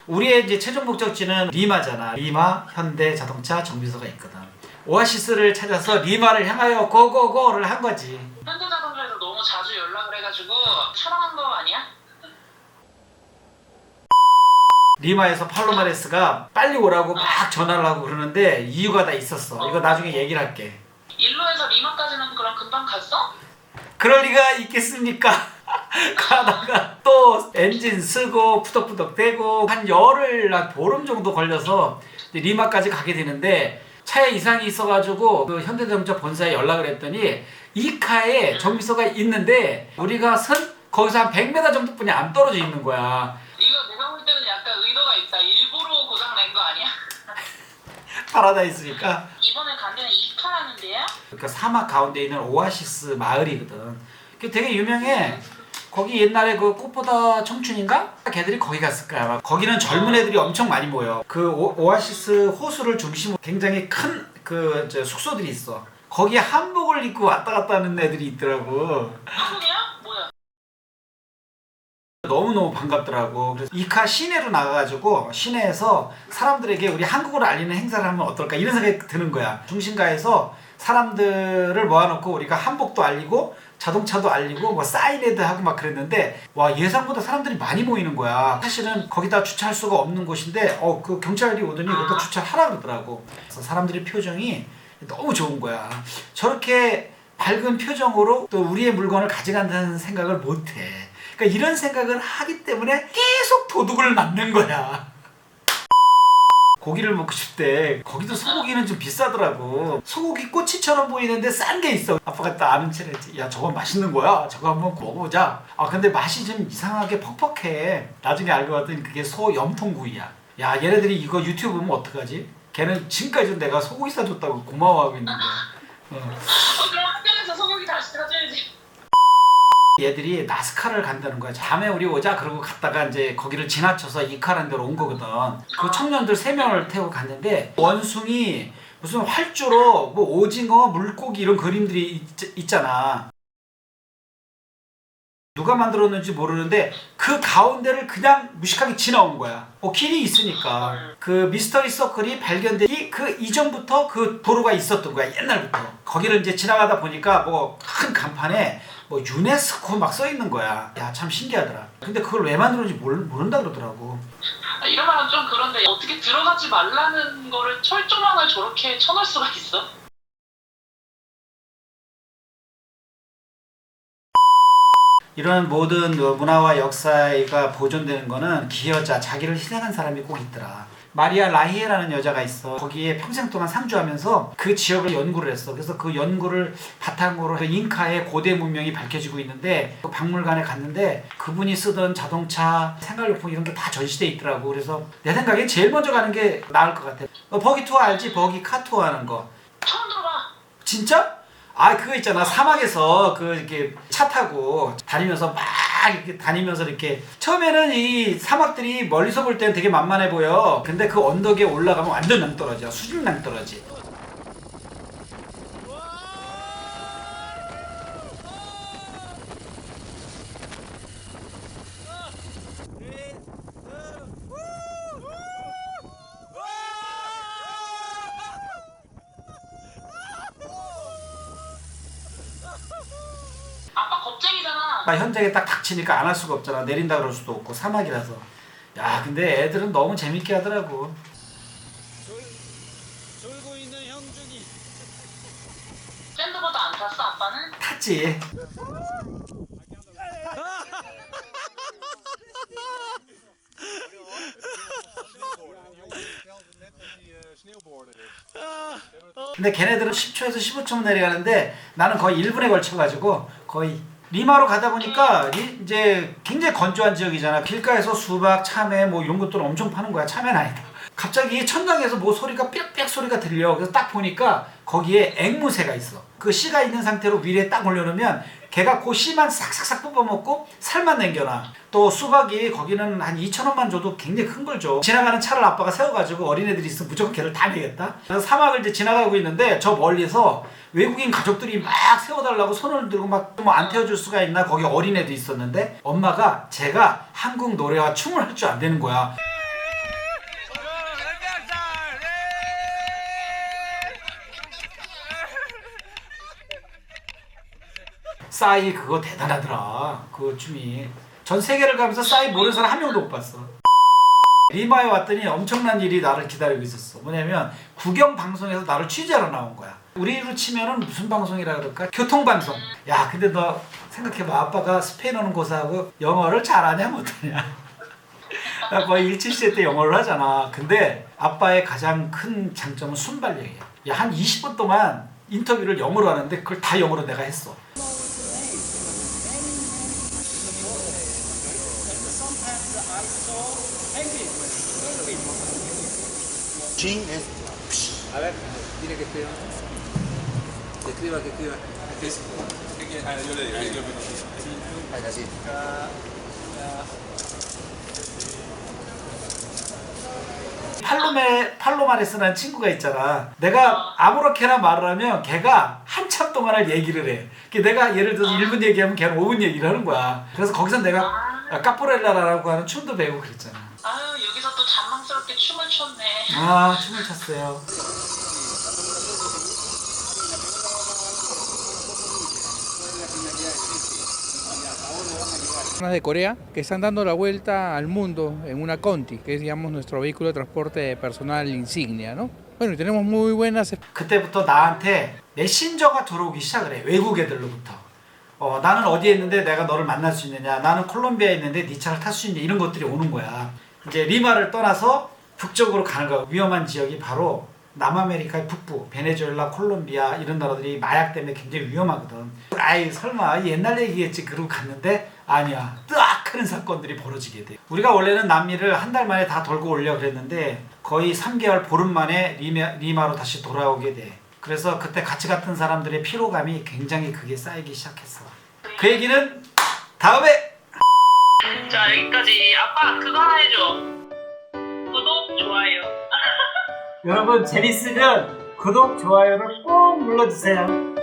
우리의 이제 최종 목적지는 리마잖아. 리마 현대 자동차 정비소가 있거든. 오아시스를 찾아서 리마를 향하여 고고고를 한 거지. 현대자동차에서 너무 자주 연락을 해가지고 촬영한 거 아니야? 리마에서 팔로마레스가 빨리 오라고 막 전화를 하고 그러는데 이유가 다 있었어. 이거 나중에 얘기를 할게. 일로에서 리마까지는 그럼 금방 갔어? 그럴 리가 있겠습니까? 가다가 또 엔진 쓰고 푸덕푸덕 대고 한 열흘, 한 보름 정도 걸려서 리마까지 가게 되는데 차에 이상이 있어가지고 그 현대자동차 본사에 연락을 했더니 이 카에 정비소가 있는데 우리가 선 거기서 한 100m 정도뿐이 안 떨어져 있는 거야. 이거 내가 볼 때는 약간 의도가 있다. 일부러 고장 낸 거 아니야? 파라다이스니까. 이번에 간 데는 이카라는데요? 그러니까 사막 가운데 있는 오아시스 마을이거든. 그게 되게 유명해. 거기 옛날에 그 꽃보다 청춘인가? 걔들이 거기 갔을 거야. 아마. 거기는 젊은 애들이 엄청 많이 모여. 그 오아시스 호수를 중심으로 굉장히 큰 그 숙소들이 있어. 거기에 한복을 입고 왔다 갔다 하는 애들이 있더라고. 한국이야? 뭐야? 너무너무 반갑더라고. 그래서 이카 시내로 나가가지고 시내에서 사람들에게 우리 한국어를 알리는 행사를 하면 어떨까 이런 생각이 드는 거야. 중심가에서 사람들을 모아놓고 우리가 한복도 알리고 자동차도 알리고 뭐 사인회도 하고 막 그랬는데 와 예상보다 사람들이 많이 모이는 거야. 사실은 거기다 주차할 수가 없는 곳인데 그 경찰이 오더니 여기다 주차하라 그러더라고. 그래서 사람들의 표정이 너무 좋은 거야. 저렇게 밝은 표정으로 또 우리의 물건을 가져간다는 생각을 못해. 그러니까 이런 생각을 하기 때문에 계속 도둑을 맞는 거야. 고기를 먹고 싶대. 거기도 소고기는 좀 비싸더라고. 소고기 꼬치처럼 보이는데 싼 게 있어. 아빠가 딱 아는 체를 했지. 야 저거 맛있는 거야. 저거 한번 먹어보자. 근데 맛이 좀 이상하게 퍽퍽해. 나중에 알고 봤더니 그게 소 염통구이야. 야 얘네들이 이거 유튜브 보면 어떡하지? 걔는 지금까지 내가 소고기 사줬다고 고마워하고 있는데. 그럼 한국에서 소고기 다시 사줘야지. 얘들이 나스카를 간다는 거야. 다음에 우리 오자 그러고 갔다가 이제 거기를 지나쳐서 이카라는 데로 온 거거든. 그 청년들 3명을 태우고 갔는데 원숭이 무슨 활주로 뭐 오징어 물고기 이런 그림들이 있잖아. 누가 만들었는지 모르는데 그 가운데를 그냥 무식하게 지나온 거야. 길이 있으니까. 그 미스터리 서클이 발견된 그 이전부터 그 도로가 있었던 거야. 옛날부터. 거기를 이제 지나가다 보니까 뭐 큰 간판에 뭐 유네스코 막 써 있는 거야. 야 참 신기하더라. 근데 그걸 왜 만들었는지 모른다 그러더라고. 이런 말은 좀 그런데 어떻게 들어가지 말라는 거를 철조망을 저렇게 쳐놓을 수가 있어? 이런 모든 문화와 역사가 보존되는 거는 기여자, 자기를 희생한 사람이 꼭 있더라. 마리아 라히에라는 여자가 있어. 거기에 평생 동안 상주하면서 그 지역을 연구를 했어. 그래서 그 연구를 바탕으로 그 잉카의 고대 문명이 밝혀지고 있는데 그 박물관에 갔는데 그분이 쓰던 자동차, 생활용품 이런 게 다 전시돼 있더라고. 그래서 내 생각에 제일 먼저 가는 게 나을 것 같아. 버기 투어 알지? 버기 카 투어 하는 거. 처음 들어봐. 진짜? 그거 있잖아. 사막에서 이렇게 차 타고 다니면서 막 이렇게 다니면서 이렇게 처음에는 이 사막들이 멀리서 볼 때는 되게 만만해 보여. 근데 그 언덕에 올라가면 완전 낭떠러지야. 수직 낭떠러지. 아빠 겁쟁이잖아. 현장에 딱 닥치니까 안 할 수가 없잖아. 내린다 그럴 수도 없고 사막이라서. 야 근데 애들은 너무 재밌게 하더라고. 졸고 있는 형준이. 샌드보드 안 탔어 아빠는? 탔지. 근데 걔네들은 10초에서 15초 내려가는데 나는 거의 1분에 걸쳐가지고 거의 리마로 가다 보니까 이제 굉장히 건조한 지역이잖아. 길가에서 수박, 참외 뭐 이런 것들을 엄청 파는 거야. 참외는 아니다. 갑자기 천장에서 뭐 소리가 빽빽 소리가 들려. 그래서 딱 보니까 거기에 앵무새가 있어. 그 씨가 있는 상태로 위에 딱 올려놓으면 걔가 그 씨만 싹싹싹 뽑아먹고 살만 남겨놔. 또 수박이 거기는 한 2,000원만 줘도 굉장히 큰 걸 줘. 지나가는 차를 아빠가 세워가지고 어린애들이 있으면 무조건 걔를 다 먹였다. 그래서 사막을 이제 지나가고 있는데 저 멀리서 외국인 가족들이 막 세워달라고 손을 들고 막 뭐 안 태워줄 수가 있나. 거기 어린애도 있었는데 엄마가 제가 한국 노래와 춤을 할 줄 안 되는 거야. 싸이 그거 대단하더라. 그 춤이 전 세계를 가면서 싸이 모르는 사람 한 명도 못 봤어. 리마에 왔더니 엄청난 일이 나를 기다리고 있었어. 뭐냐면 구경 방송에서 나를 취재하러 나온 거야. 우리로 치면은 무슨 방송이라 그럴까? 교통방송. 야 근데 너 생각해봐. 아빠가 스페인어는 고사하고 영어를 잘하냐 못하냐. 나 거의 17세 때 영어를 하잖아. 근데 아빠의 가장 큰 장점은 순발력이야. 야, 한 20분 동안 인터뷰를 영어로 하는데 그걸 다 영어로 내가 했어. A ver, dile que escriba. Que escriba, que escriba. Yo le digo. Ahí, así. 팔로마레스라는 친구가 있잖아. 내가 아무렇게나 말을 하면 걔가 한참 동안을 얘기를 해. 내가 예를 들어서 1분 얘기하면 걔는 5분 얘기를 하는 거야. 그래서 거기서 내가 까포렐라라고 하는 춤도 배우고 그랬잖아. 아유 여기서 또 잔망스럽게 춤을 췄네. 아, 춤을 췄어요. De Corea que están dando la vuelta al mundo en una Conti, que es digamos nuestro vehículo de transporte personal insignia, ¿no? Bueno, y tenemos muy buenas. 그때부터 나한테 메신저가 들어오기 시작을 해. 외국 애들로부터. 나는 어디에 있는데 내가 너를 만날 수 있느냐. 나는 콜롬비아에 있는데 네 차를 탈 수 있느냐. 이런 것들이 오는 거야. 이제 리마를 떠나서 북쪽으로 가는 거야. 위험한 지역이 바로 남아메리카의 북부, 베네수엘라, 콜롬비아 이런 나라들이 마약 때문에 굉장히 위험하거든. 아이 설마 옛날 얘기겠지 그러고 갔는데 아니야. 뜨악 하는 사건들이 벌어지게 돼. 우리가 원래는 남미를 한 달 만에 다 돌고 오려 그랬는데 거의 3개월 보름 만에 리마로 다시 돌아오게 돼. 그래서 그때 같이 갔던 사람들의 피로감이 굉장히 크게 쌓이기 시작했어. 그 얘기는 다음에. 자 여기까지. 아빠 그거 하나 해줘. 구독 좋아요. 여러분 재밌으면 구독 좋아요를 꼭 눌러주세요.